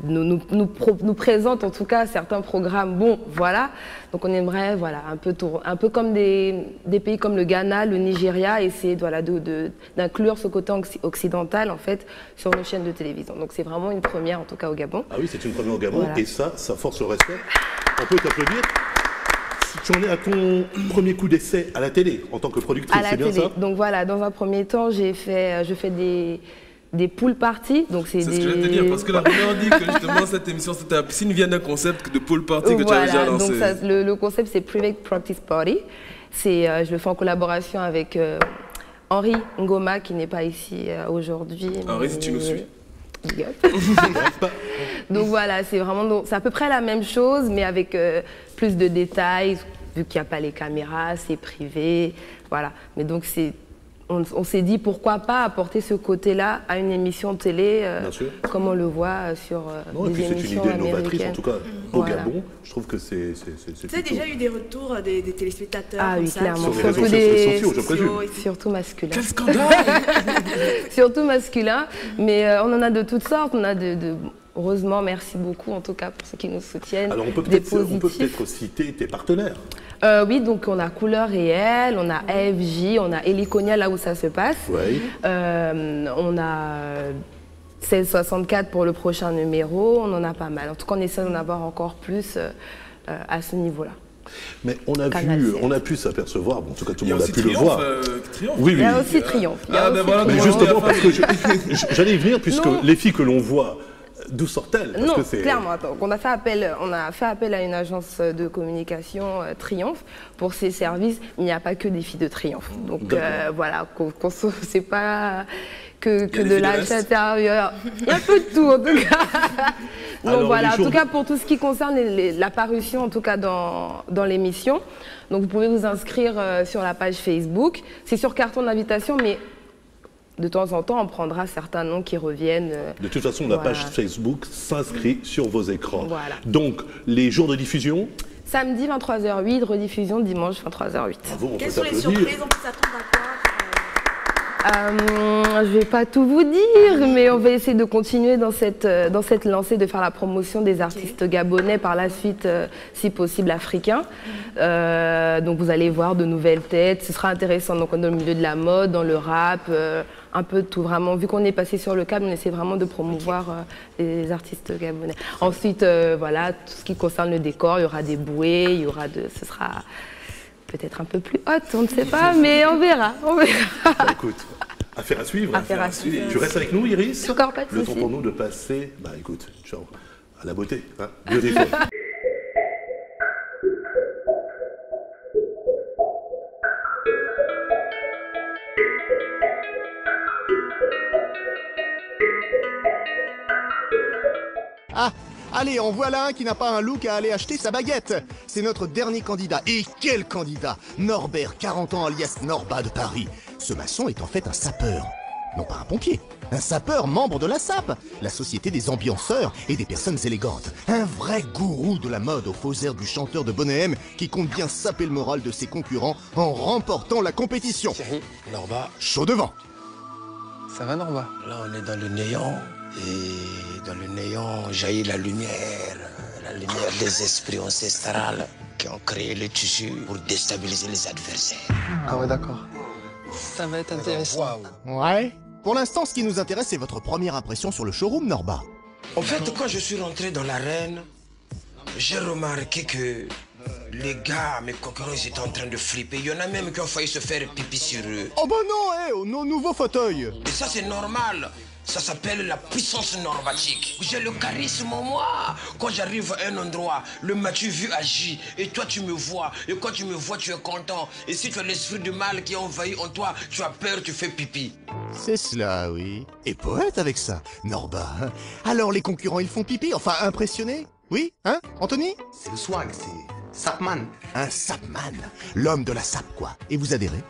nous présentent en tout cas certains programmes. Bon, voilà. Donc on aimerait, voilà, un peu comme des pays comme le Ghana, le Nigeria, essayer voilà, d'inclure ce côté occidental en fait sur nos chaînes de télévision. Donc c'est vraiment une première en tout cas au Gabon. Ah oui, c'est une première au Gabon, voilà. Et ça force le respect. On peut t'applaudir. Tu en es à ton premier coup d'essai à la télé en tant que productrice, c'est bien ça? Donc voilà, dans un premier temps, je fais des pool parties, donc c'est ce que je vais te dire, parce que la première dit que justement cette émission c'était à la piscine vient d'un concept de pool party que tu as déjà lancé. Donc ça, le concept c'est Private Practice Party. Je le fais en collaboration avec Henri Ngoma qui n'est pas ici aujourd'hui. Henri, si tu nous suis. Donc voilà, c'est à peu près la même chose, mais avec plus de détails, vu qu'il n'y a pas les caméras, c'est privé, voilà. Mais donc on s'est dit pourquoi pas apporter ce côté-là à une émission télé, comme on le voit sur des émissions américaines. C'est une idée novatrice, en tout cas au Gabon. Je trouve que c'est... Tu as déjà eu des retours des téléspectateurs oui, clairement. Sur les réseaux sociaux, je présume. Surtout masculins. Quel scandale. Surtout masculins, mais on en a de toutes sortes. On a heureusement, merci beaucoup en tout cas pour ceux qui nous soutiennent. Alors on peut peut-être citer tes partenaires. Oui, donc on a Couleur Réelle, on a AFJ, on a Heliconia là où ça se passe. Oui. On a 1664 pour le prochain numéro, on en a pas mal. En tout cas, on essaie d'en avoir encore plus à ce niveau-là. Mais on a pu s'apercevoir, en tout cas tout le monde a pu le voir. Oui, il y a aussi Triomphe. Mais justement, parce que j'allais y venir, puisque les filles que l'on voit, d'où sortent-elles? Non, clairement. Attends. On a fait appel à une agence de communication, Triomphe, pour ses services. Il n'y a pas que des filles de Triomphe. Donc voilà, c'est pas que de l'achat intérieur. Il y a un peu de tout en tout cas. Donc voilà, en tout cas pour tout ce qui concerne la parution, en tout cas dans l'émission. Donc vous pouvez vous inscrire sur la page Facebook. C'est sur carton d'invitation, mais de temps en temps, on prendra certains noms qui reviennent. De toute façon, la page Facebook s'inscrit sur vos écrans. Voilà. Donc, les jours de diffusion? Samedi 23h08, rediffusion dimange 23h08. Quelles sont les surprises? On peut s'attendre à quoi? Je ne vais pas tout vous dire, mais on va essayer de continuer dans cette lancée, de faire la promotion des artistes gabonais, par la suite, si possible, africains. Donc vous allez voir de nouvelles têtes, ce sera intéressant. Donc dans le milieu de la mode, dans le rap, un peu de tout. Vraiment, vu qu'on est passé sur le câble, on essaie vraiment de promouvoir les artistes gabonais. Ensuite, voilà, tout ce qui concerne le décor, il y aura des bouées, ce sera... peut-être un peu plus haute, on ne sait pas, mais on verra. Bah, écoute, affaire à suivre. Affaire à suivre. Tu restes avec nous, Iris? Encore pas de Le temps pour nous de passer, bah écoute, ciao, à la beauté, hein, beautiful. Ah, allez, en voilà un qui n'a pas un look à aller acheter sa baguette. C'est notre dernier candidat. Et quel candidat! Norbert, 40 ans, alias Norba de Paris. Ce maçon est en fait un sapeur. Non pas un pompier, un sapeur membre de la SAP, la Société des ambianceurs et des personnes élégantes. Un vrai gourou de la mode au faux air du chanteur de Bonnet M qui compte bien saper le moral de ses concurrents en remportant la compétition. Thierry, Norba. Chaud devant. Ça va Norba? Là on est dans le néant. Et dans le néant jaillit la lumière des esprits ancestrales qui ont créé le tissu pour déstabiliser les adversaires. Ah ouais, d'accord. Ça va être intéressant. Ouais. Pour l'instant, ce qui nous intéresse, c'est votre première impression sur le showroom, Norba. En fait, quand je suis rentré dans l'arène, j'ai remarqué que les gars, mes concurrents, ils étaient en train de flipper. Il y en a même qui ont failli se faire pipi sur eux. Oh bah non, nos nouveaux fauteuils. Et ça, c'est normal. Ça s'appelle la puissance normatique. J'ai le charisme en moi. Quand j'arrive à un endroit, le Mathieu vu agit. Et toi, tu me vois. Et quand tu me vois, tu es content. Et si tu as l'esprit du mal qui est envahi en toi, tu as peur, tu fais pipi. C'est cela, oui. Et poète avec ça, Norba. Alors, les concurrents, ils font pipi? Enfin, impressionnés? Oui, hein, Anthony? C'est le swag, c'est Sapman. Un Sapman. L'homme de la sap, quoi. Et vous adhérez?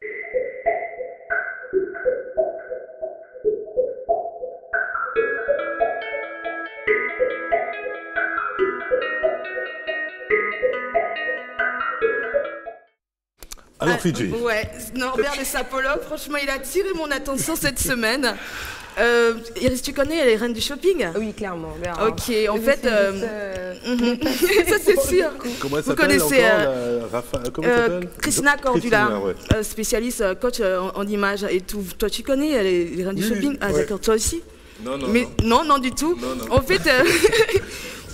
Alors, Fidji. Ouais, Norbert le sapologue, franchement, il a attiré mon attention cette semaine. Iris, tu connais les reines du shopping? Oui, clairement. Ok, en fait, ça c'est sûr. Comment elle Vous s'appelle connaissez comment elle s'appelle Christina Cordula, Christina, ouais. spécialiste coach en images et tout. Toi, tu connais les reines du shopping? Ah, d'accord, toi aussi? Non, non, mais, non, du tout. Non. En fait,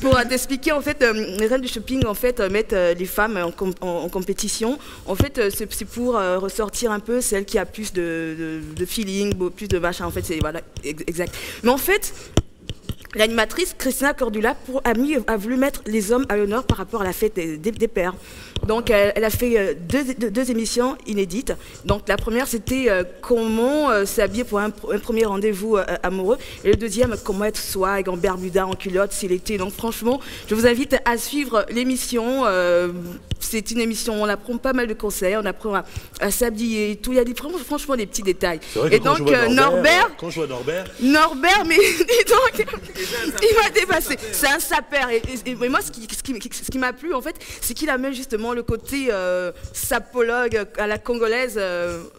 pour t'expliquer, en fait, les reines du shopping, en fait, mettent les femmes en compétition. En fait, c'est pour ressortir un peu celle qui a plus de feeling, plus de machin. En fait, c'est voilà, exact. Mais en fait, l'animatrice Christina Cordula a voulu mettre les hommes à l'honneur par rapport à la fête des pères. Donc, elle a fait deux émissions inédites. Donc, la première, c'était comment s'habiller pour un premier rendez-vous amoureux. Et le deuxième, comment être swag, en bermuda, en culotte, c'est l'été. Donc, franchement, je vous invite à suivre l'émission. C'est une émission où on apprend pas mal de conseils, on apprend à s'habiller et tout. Il y a franchement des petits détails. Vrai que et donc, Norbert, quand je vois Norbert, mais dis donc, il m'a dépassé. C'est un sapeur. Et moi, ce qui m'a plu, en fait, c'est qu'il a même justement le côté sapologue à la congolaise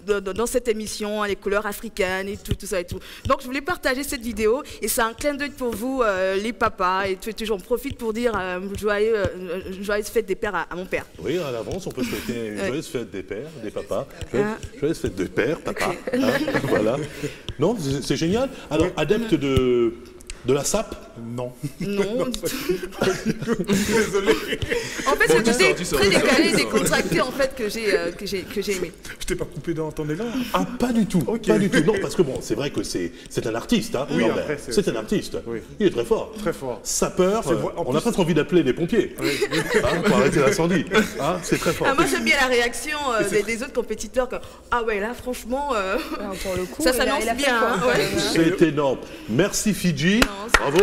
dans cette émission, les couleurs africaines et tout ça et tout. Donc, je voulais partager cette vidéo et c'est un clin d'œil pour vous, les papas. Et j'en profite pour dire joyeuse fête des pères à mon père. Oui, à l'avance, on peut souhaiter une joyeuse fête des pères, des papas. Joyeuse fête des pères, papa. Voilà. Non, c'est génial. Alors, adepte de la SAP? Non. Non. Désolé. En fait, c'est côté très décalé, décontracté en fait que j'ai aimé. Je t'ai pas coupé dans ton élan? Ah, pas du tout. Okay. Pas du tout. Non, parce que bon, c'est vrai que c'est un artiste. Hein, oui, après, c'est un artiste. Oui. Il est très fort. Très fort. Sapeur, on a presque envie d'appeler les pompiers. Oui. Hein, pour arrêter l'incendie. Hein, c'est très fort. Ah, moi, j'aime bien la réaction des autres compétiteurs. Ah ouais, là, franchement, pour le coup, ça s'annonce bien. Hein, ouais. C'est énorme. Merci Fidji. Bravo.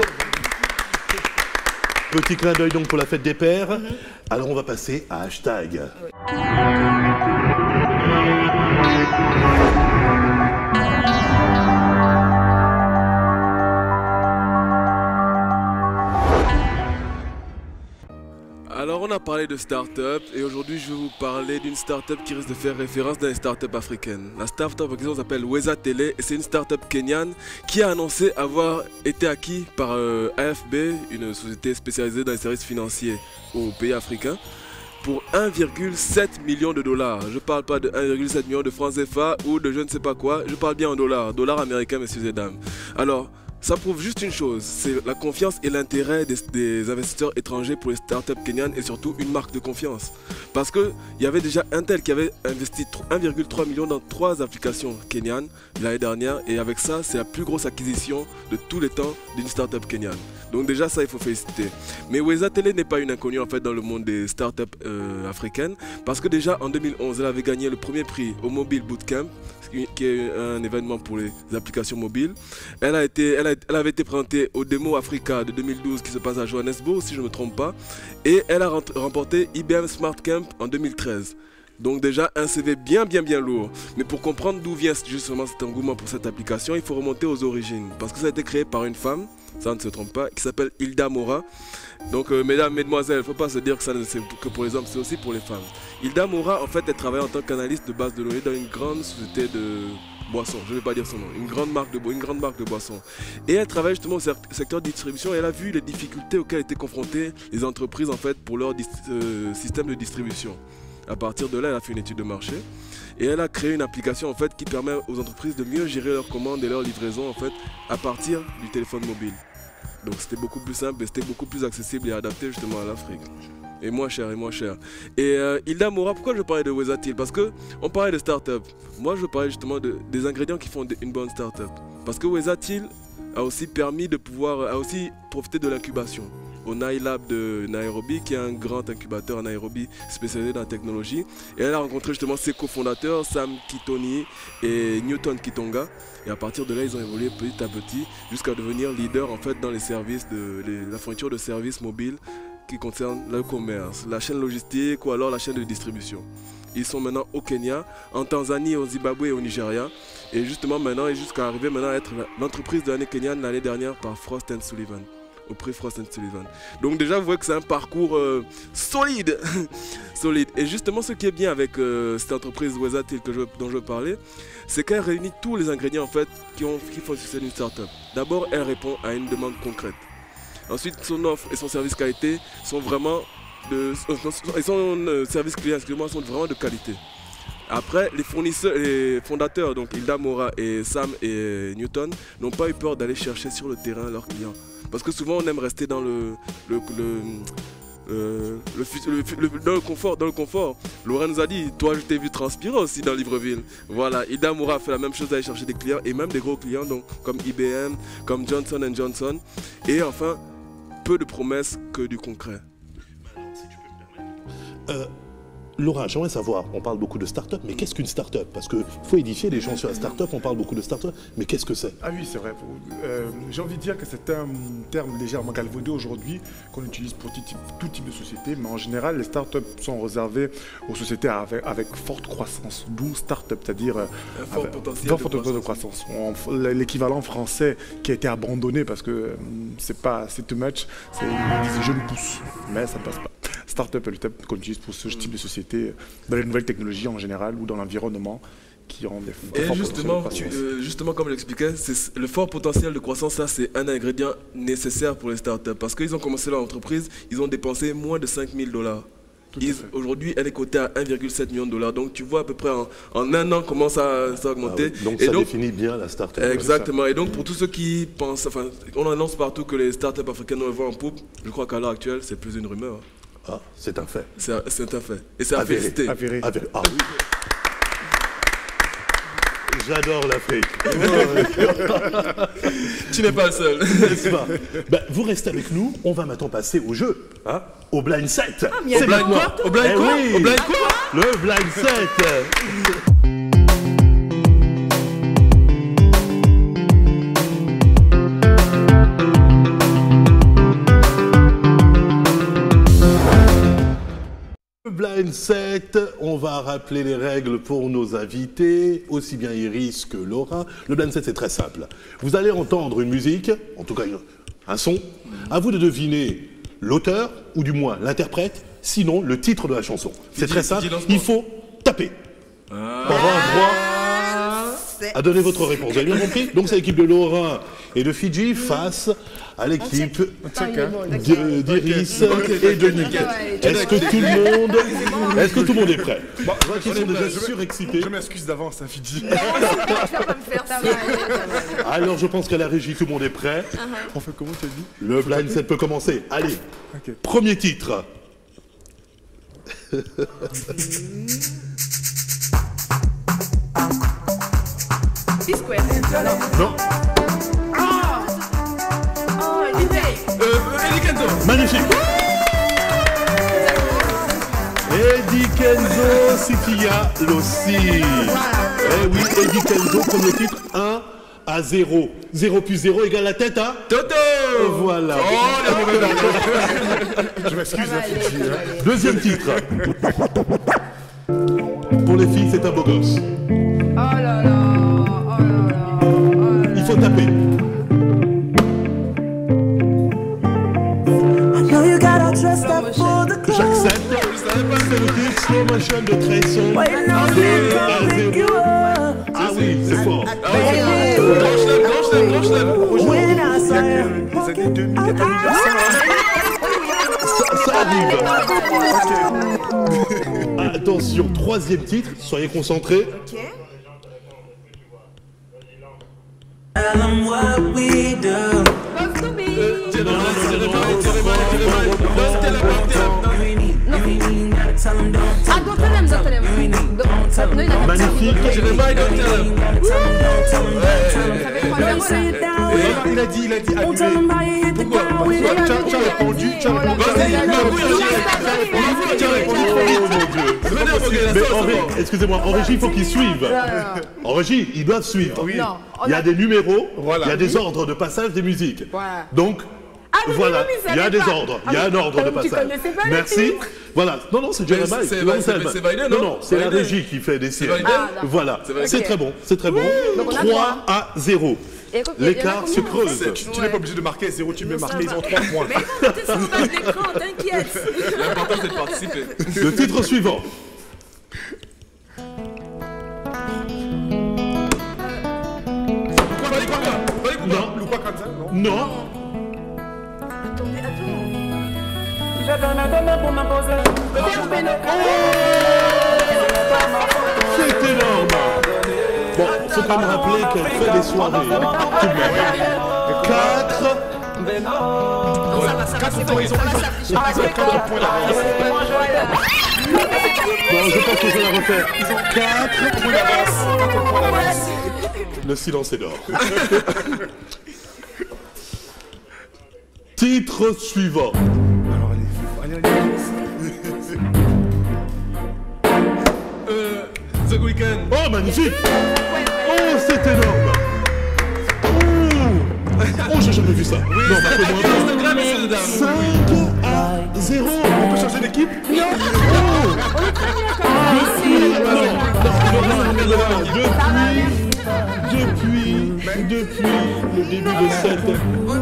Petit clin d'œil donc pour la fête des pères. Alors on va passer à hashtag. Alors on a parlé de start-up et aujourd'hui je vais vous parler d'une start-up qui risque de faire référence dans les start-up africaines. La start-up en question s'appelle Weza Tele et c'est une start-up kenyane qui a annoncé avoir été acquis par AFB, une société spécialisée dans les services financiers aux pays africains, pour 1,7 million de dollars. Je parle pas de 1,7 million de francs CFA ou de je ne sais pas quoi, je parle bien en dollars américains, messieurs et dames. Alors, ça prouve juste une chose, c'est la confiance et l'intérêt des investisseurs étrangers pour les startups kenyanes et surtout une marque de confiance. Parce qu'il y avait déjà Intel qui avait investi 1,3 million dans 3 applications kenyanes l'année dernière et avec ça, c'est la plus grosse acquisition de tous les temps d'une startup kenyane. Donc déjà ça, il faut féliciter. Mais Weza Tele n'est pas une inconnue en fait dans le monde des startups africaines parce que déjà en 2011, elle avait gagné le premier prix au Mobile Bootcamp, qui est un événement pour les applications mobiles. Elle avait été présentée au Demo Africa de 2012 qui se passe à Johannesburg, si je ne me trompe pas. Et elle a remporté IBM Smart Camp en 2013. Donc déjà un CV bien lourd. Mais pour comprendre d'où vient justement cet engouement pour cette application, il faut remonter aux origines. Parce que ça a été créé par une femme, ça ne se trompe pas, qui s'appelle Hilda Mora. Donc mesdames, mesdemoiselles, il ne faut pas se dire que ça c'est que pour les hommes, c'est aussi pour les femmes. Hilda Mora, en fait, elle travaille en tant qu'analyste de base de données dans une grande société boisson, je ne vais pas dire son nom, une grande marque de boisson. Et elle travaille justement au secteur de distribution et elle a vu les difficultés auxquelles étaient confrontées les entreprises en fait pour leur système de distribution. À partir de là, elle a fait une étude de marché et elle a créé une application en fait qui permet aux entreprises de mieux gérer leurs commandes et leurs livraisons en fait à partir du téléphone mobile. Donc c'était beaucoup plus simple et c'était beaucoup plus accessible et adapté justement à l'Afrique. Et moins cher, et moins cher. Et Hilda Mora, pourquoi je parlais de Wezatil? Parce qu'on parlait de start-up. Moi, je parlais justement des ingrédients qui font une bonne start-up. Parce que Wezatil a aussi permis de pouvoir, a aussi profité de l'incubation. Au NaiLab de Nairobi, qui est un grand incubateur à Nairobi spécialisé dans la technologie. Et elle a rencontré justement ses cofondateurs, Sam Kitoni et Newton Kitonga. Et à partir de là, ils ont évolué petit à petit jusqu'à devenir leader en fait dans les services la fourniture de services mobiles qui concernent le commerce, la chaîne logistique ou alors la chaîne de distribution. Ils sont maintenant au Kenya, en Tanzanie, au Zimbabwe et au Nigeria. Et justement maintenant, jusqu'à arriver maintenant à être l'entreprise de l'année kenyane l'année dernière par Frost & Sullivan. Au prix Frost & Sullivan. Donc déjà, vous voyez que c'est un parcours solide. Solide. Et justement, ce qui est bien avec cette entreprise Wezatil dont je veux parler, c'est qu'elle réunit tous les ingrédients en fait qui font le succès d'une start-up. D'abord, elle répond à une demande concrète. Ensuite, son offre et son service qualité sont vraiment service client, excusez-moi, sont vraiment de qualité. Après, les fondateurs, donc Hilda Mora et Sam et Newton, n'ont pas eu peur d'aller chercher sur le terrain leurs clients. Parce que souvent, on aime rester dans le confort. Laurent nous a dit, toi, je t'ai vu transpirer aussi dans Libreville. Voilà, Hilda Mora a fait la même chose, d'aller chercher des clients et même des gros clients, donc comme IBM, comme Johnson & Johnson. Et enfin, peu de promesses que du concret. Laura, j'aimerais savoir, on parle beaucoup de start-up, mais qu'est-ce qu'une start-up? Parce qu'il faut édifier les gens sur la start-up, on parle beaucoup de start-up, mais qu'est-ce que c'est? Ah oui, c'est vrai. J'ai envie de dire que c'est un terme légèrement galvaudé aujourd'hui, qu'on utilise pour tout type de société, mais en général, les start-up sont réservées aux sociétés avec forte croissance, d'où start-up, c'est-à-dire fort potentiel de croissance. L'équivalent français qui a été abandonné parce que c'est too much, c'est je ne pousse, mais ça ne passe pas. Start-up est le terme qu'on utilise pour ce type de société, dans les nouvelles technologies en général ou dans l'environnement qui rendent des forts justement, comme je l'expliquais, le fort potentiel de croissance, ça c'est un ingrédient nécessaire pour les start-up. Parce qu'ils ont commencé leur entreprise, ils ont dépensé moins de $5 000. Aujourd'hui, elle est cotée à 1,7 million de dollars. Donc tu vois à peu près en un an comment ça a augmenté. Ah oui. Donc définit bien la start-up. Exactement. Et donc pour tous ceux qui pensent, enfin, on annonce partout que les start-up africaines ont le vent en poupe. Je crois qu'à l'heure actuelle, c'est plus une rumeur. Ah, c'est un fait. C'est un fait. Et c'est à féliciter. Avéré. Ah oui. J'adore l'Afrique. Tu n'es pas le seul. N'est-ce pas? Vous restez avec nous. On va maintenant passer au jeu. Hein, au blind set. Au blind quoi? Au blind quoi? Oui. Au blind quoi? Le blind set. Blind set, on va rappeler les règles pour nos invités, aussi bien Iris que Laura. Le blind set, c'est très simple. Vous allez entendre une musique, en tout cas un son. À vous de deviner l'auteur, ou du moins l'interprète, sinon le titre de la chanson. C'est très simple, il faut taper. Pour avoir droit à donner votre réponse. Vous avez bien compris? Donc c'est l'équipe de Laura et de Fidji face à l'équipe d'Iris et de Nick. Est-ce que tout le monde est prêt? Je vois qu'ils sont déjà surexcités. Je m'excuse d'avance, hein, Fidji. Alors je pense qu'à la régie, tout le monde est prêt. On fait comment, tu as dit? Le blind set peut commencer. Allez, premier titre. Non. Magnifique. Eddie Kenzo, Sikia Lossi. Eh oui, Eddie Kenzo, premier titre, 1-0. 0 plus 0 égale la tête à Toto. Voilà. Je m'excuse, Fidji. Deuxième titre. Pour les filles, c'est un beau gosse. Oh là là. Il faut taper. J'accepte. C'est le titre Slow Motion de Tresson. Ah oui, c'est fort. Ça arrive. Attention, troisième titre, soyez concentrés. Magnifique. Il a dit annulé. Pourquoi? Tu as répondu. Mais excusez-moi, en régie, il faut qu'ils suivent. En régie, ils doivent suivre. Il y a des numéros, il y a des ordres de passage des musiques. Donc, voilà, il y a des ordres, il y a un ordre de passage. Merci. Voilà, non, c'est Jeremiah. C'est validé, non? Non, c'est la régie qui fait des siennes. Voilà, c'est très bon, c'est très bon. 3-0. L'écart se creuse. Tu n'es pas obligé de marquer 0, tu peux marquer, ils ont 3 points. Mais écoutez, sur le bas de l'écran, t'inquiète. L'important, c'est de participer. Le titre suivant. Non. C'est énorme. Bon, faut quand même rappeler qu'elle fait des soirées, hein, tout de même. 4. Non, ça va, c'est bon, ça va s'afficher. Non, je pense que je vais la refaire. 4 points d'avance. Le silence est d'or. Titre suivant. The Weeknd. Oh, magnifique. Oh, c'est énorme. Oh, j'ai jamais vu ça. Oui, non, c'est Instagram, monsieur dame. 5-0. On peut changer d'équipe? Non. Depuis le début de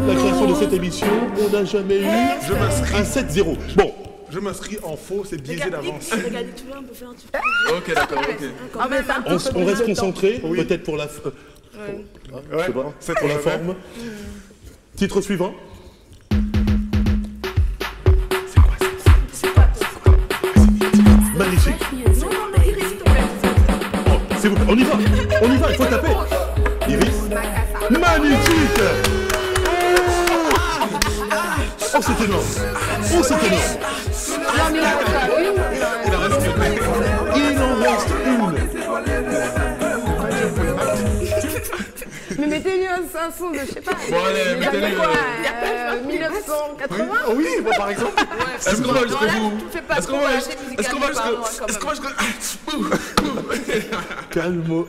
la création de cette émission, on n'a jamais eu un 7-0. Bon. Je m'inscris en faux, c'est biaisé d'avance. Regardez tout là, on peut faire un truc. Ok, d'accord, ok. On reste concentré, peut-être pour la... pour la forme. Titre suivant. Magnifique. Oh, s'il vous plaît, on y va, il faut taper. Iris. Magnifique. Oh, c'est énorme. Il en reste une. Mais mettez-lui un son de, je sais pas. Bon, allez, mettez-lui. 1980. Oui, moi par exemple. Est-ce qu'on va jusqu'au bout? Est-ce qu'on va jusqu'au... Calmez-vous.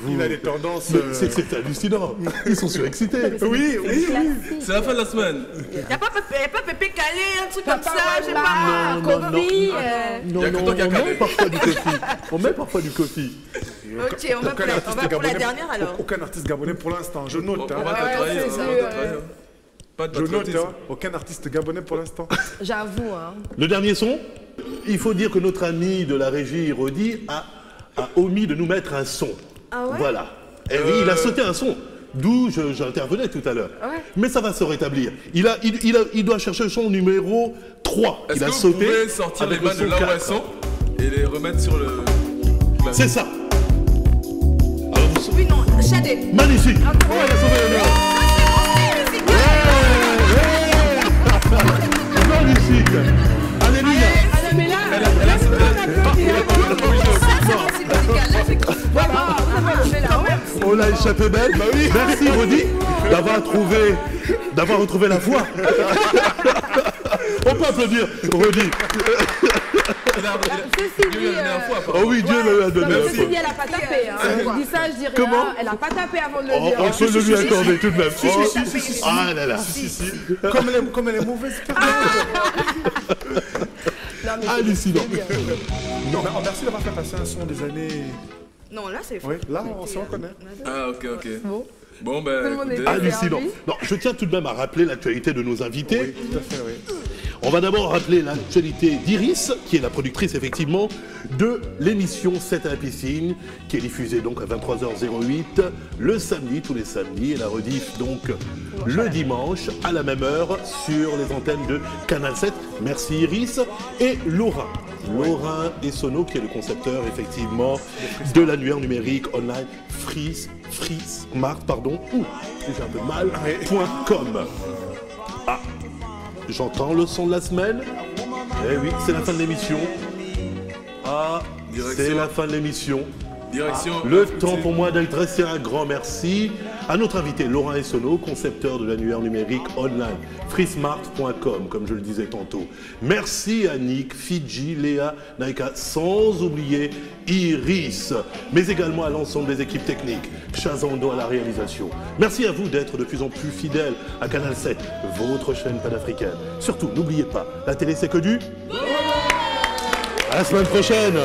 Il a des tendances... C'est hallucinant. Ils sont surexcités. Oui. C'est la fin de la semaine. Il n'y a pas Pépé calé, un truc comme ça, je sais pas. Non, on met parfois du coffee. Ok, on va pour la dernière alors. Aucun artiste gabonais pour l'instant, je note. Je note, aucun artiste gabonais pour l'instant. J'avoue. Le dernier son, il faut dire que notre ami de la régie Rodi a omis de nous mettre un son. Ah ouais? Voilà. Et oui, il a sauté un son. D'où j'intervenais tout à l'heure. Ouais. Mais ça va se rétablir. Il doit chercher son numéro 3. Est-ce Il a que vous sauté pouvez sortir les avec le mains de son là où 4. elles sont et les remettre sur le... C'est ça. Oui, non, Shadé. Magnifique. Oh, il a sauvé le numéro. Magnifique. Alléluia. On l'a échappé belle. Bah oui. Merci Rodi d'avoir retrouvé la foi. On peut applaudir Rodi. Oh oui, Dieu lui a donné la foi. Elle a pas tapé. Je dis ça, je dis rien. Comment? Elle a pas tapé avant de le dire. On peut le lui accorder tout de même. Ah là là. Comme elle est mauvaise. Hallucinant. Non, mais merci d'avoir fait passer un son des années... Non, là c'est... Oui, là on s'en reconnaît. Ah, ok. Bon, ben... Hallucinant. Non, je tiens tout de même à rappeler l'actualité de nos invités. Oui, tout à fait, oui. On va d'abord rappeler l'actualité d'Iris, qui est la productrice effectivement de l'émission 7 à la piscine, qui est diffusée donc à 23h08 le samedi, tous les samedis, et la rediff donc le dimanche à la même heure sur les antennes de Canal 7. Merci Iris. Et Laurent Essonneau, qui est le concepteur effectivement de l'annuaire numérique online Freesmart, j'ai un peu mal, .com. Ah, j'entends le son de la semaine. Eh oui, c'est la fin de l'émission. Ah, c'est la fin de l'émission. Le temps pour moi d'adresser un grand merci à notre invité Laurent Essonneau, concepteur de l'annuaire numérique online freesmart.com, comme je le disais tantôt. Merci à Nick, Fidji, Léa, Naika, sans oublier Iris, mais également à l'ensemble des équipes techniques, Chazando à la réalisation. Merci à vous d'être de plus en plus fidèles à Canal 7, votre chaîne panafricaine. Surtout, n'oubliez pas, la télé c'est que du... À la semaine prochaine.